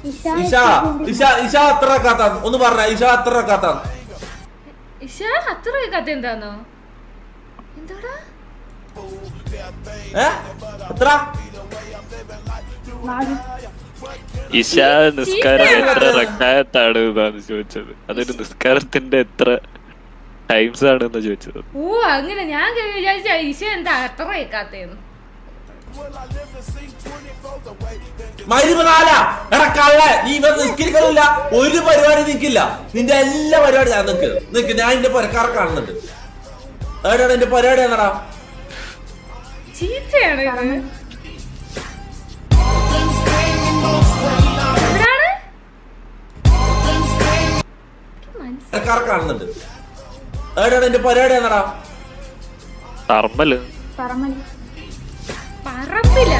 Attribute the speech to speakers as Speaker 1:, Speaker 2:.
Speaker 1: ഇഷ അത്ര കാത്ത ഒന്ന് പറഞ്ഞ ഇഷ അത്ര കാത്ത
Speaker 2: എന്താണോ എന്താടാ
Speaker 1: എത്ര
Speaker 3: ഇഷ നിസ്കാരം എത്ര റക്കായത്താണ് എന്നാണ് ചോദിച്ചത്. അതൊരു നിസ്കാരത്തിന്റെ എത്ര ടൈംസ് ആണെന്ന് ചോദിച്ചത്.
Speaker 2: ഓ അങ്ങനെ ഞാൻ വിചാരിച്ച ഇഷ എന്താ അത്ര കേൾക്കാത്തേന്ന്.
Speaker 1: നീ നിസ്കരിക്കണില്ല, ഒരു പരിപാടി നിൽക്കില്ല. നിന്റെ എല്ലാ പരിപാടി ഞാൻ നിക്ക് ഞാൻ എന്റെ പുരക്കാരെ കാണുന്നുണ്ട്. എവിടെയാണ് എന്റെ പരിപാടി എന്നാടാ?
Speaker 2: ചീത്തയാണ്
Speaker 1: പുരക്കാരെ കാണുന്നുണ്ട്. എവിടെയാണ് എന്റെ പരിപാടി എന്നാടാ?
Speaker 3: പറമ്പല്
Speaker 2: പറമ്പില്ല